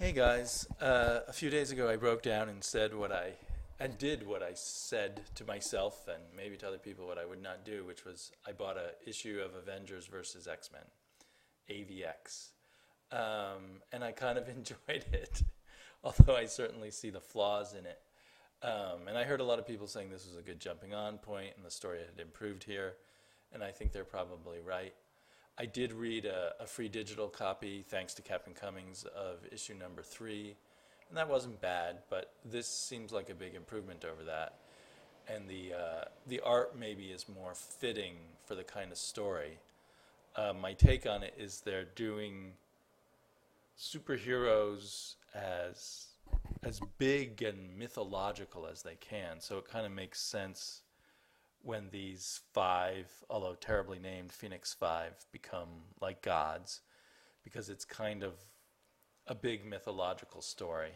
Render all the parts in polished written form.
Hey guys, a few days ago I broke down and did what I said to myself and maybe to other people what I would not do, which was I bought a issue of Avengers versus X-Men, AVX, and I kind of enjoyed it, although I certainly see the flaws in it. And I heard a lot of people saying this was a good jumping on point and the story had improved here, and I think they're probably right. I did read a free digital copy, thanks to Captain Cummings, of issue number 3, and that wasn't bad, but this seems like a big improvement over that. And the art maybe is more fitting for the kind of story. My take on it is they're doing superheroes as big and mythological as they can, so it kind of makes sense when these 5, although terribly named Phoenix 5, become like gods, because it's kind of a big mythological story.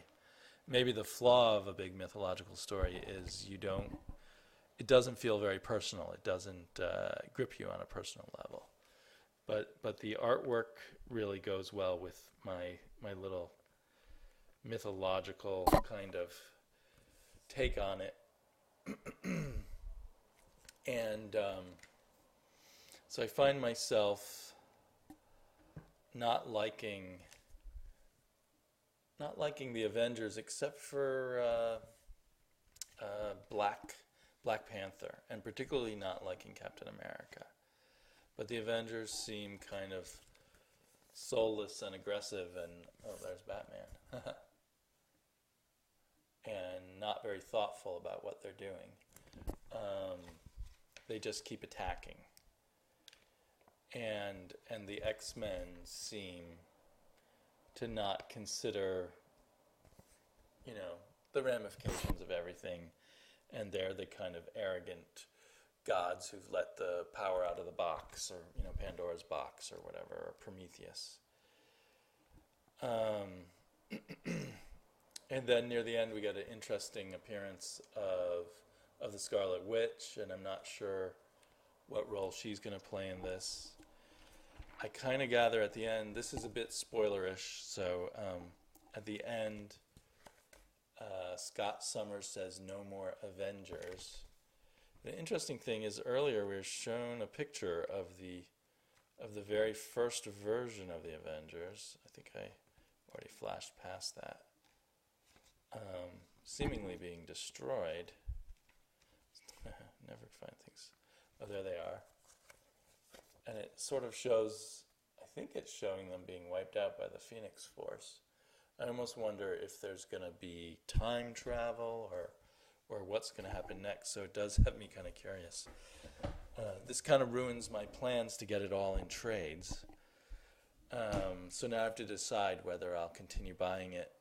Maybe the flaw of a big mythological story is it doesn't feel very personal. It doesn't grip you on a personal level. But the artwork really goes well with my little mythological kind of take on it. And so I find myself not liking the Avengers except for Black Panther, and particularly not liking Captain America. But the Avengers seem kind of soulless and aggressive, and there's Batman, and not very thoughtful about what they're doing. They just keep attacking. And the X-Men seem to not consider, the ramifications of everything. And they're the kind of arrogant gods who've let the power out of the box, or, Pandora's box or whatever, or Prometheus. And then near the end we got an interesting appearance of the Scarlet Witch, and I'm not sure what role she's going to play in this. I kind of gather at the end, this is a bit spoilerish, so at the end, Scott Summers says no more Avengers. The interesting thing is earlier we were shown a picture of the very first version of the Avengers. I think I already flashed past that. Seemingly being destroyed. Never find things. Oh, there they are. And it sort of shows, I think it's showing them being wiped out by the Phoenix Force. I almost wonder if there's going to be time travel or what's going to happen next, so it does have me kind of curious. This kind of ruins my plans to get it all in trades. So now I have to decide whether I'll continue buying it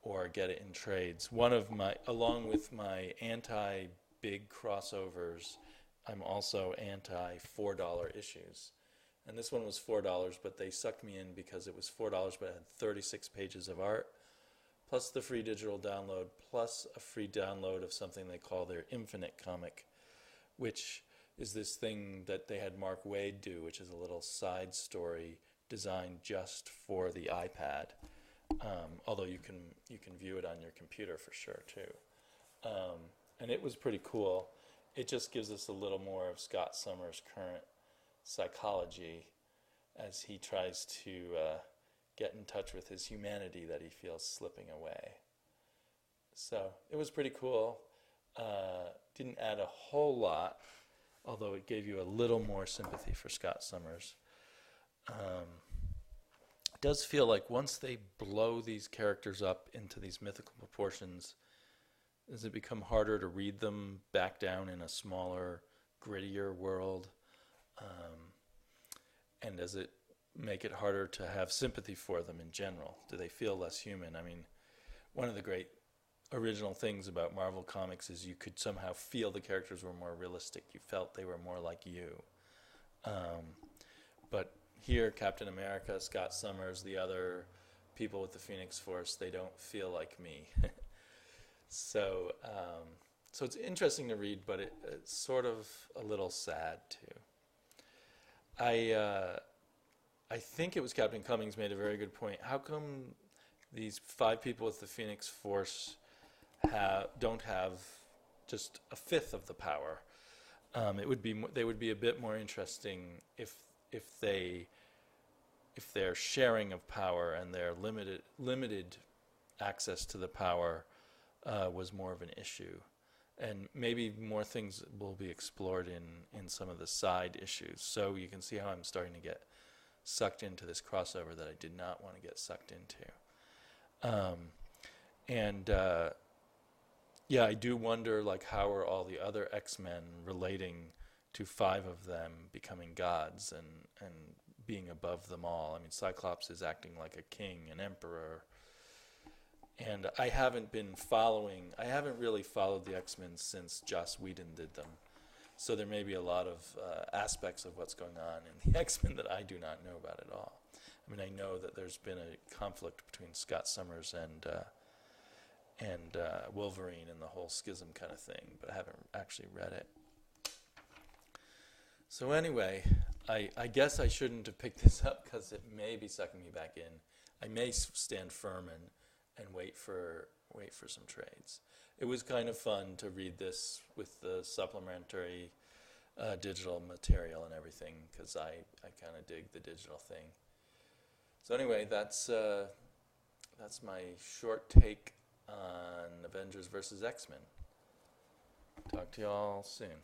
or get it in trades. Along with my anti-big crossovers, I'm also anti-$4 issues. And this one was $4, but they sucked me in because it was $4, but it had 36 pages of art, plus the free digital download, plus a free download of something they call their Infinite comic, which is this thing that they had Mark Waid do, which is a little side story designed just for the iPad. Although you can view it on your computer for sure too. And it was pretty cool. It just gives us a little more of Scott Summers' current psychology as he tries to get in touch with his humanity that he feels slipping away. So it was pretty cool. Didn't add a whole lot, although it gave you a little more sympathy for Scott Summers. It does feel like once they blow these characters up into these mythical proportions, does it become harder to read them back down in a smaller, grittier world? And does it make it harder to have sympathy for them in general? Do they feel less human? I mean, one of the great original things about Marvel Comics is you could somehow feel the characters were more realistic. You felt they were more like you. But here, Captain America, Scott Summers, the other people with the Phoenix Force, they don't feel like me. So it's interesting to read, but it's sort of a little sad too. I think it was Captain Cummings made a very good point. How come these 5 people with the Phoenix Force don't have just a fifth of the power. It would be they would be a bit more interesting if their sharing of power and their limited access to the power was more of an issue. And maybe more things will be explored in some of the side issues. So you can see how I'm starting to get sucked into this crossover that I did not want to get sucked into. Yeah, I do wonder, like, how are all the other X-Men relating to 5 of them becoming gods and being above them all? I mean, Cyclops is acting like a king, an emperor. And I haven't really followed the X-Men since Joss Whedon did them. So there may be a lot of aspects of what's going on in the X-Men that I do not know about at all. I mean, I know that there's been a conflict between Scott Summers and Wolverine and the whole schism kind of thing, but I haven't actually read it. So anyway, I guess I shouldn't have picked this up because it may be sucking me back in. I may stand firm and wait for some trades. It was kind of fun to read this with the supplementary digital material and everything because I kind of dig the digital thing. So anyway, that's my short take on Avengers vs. X-Men. Talk to you all soon.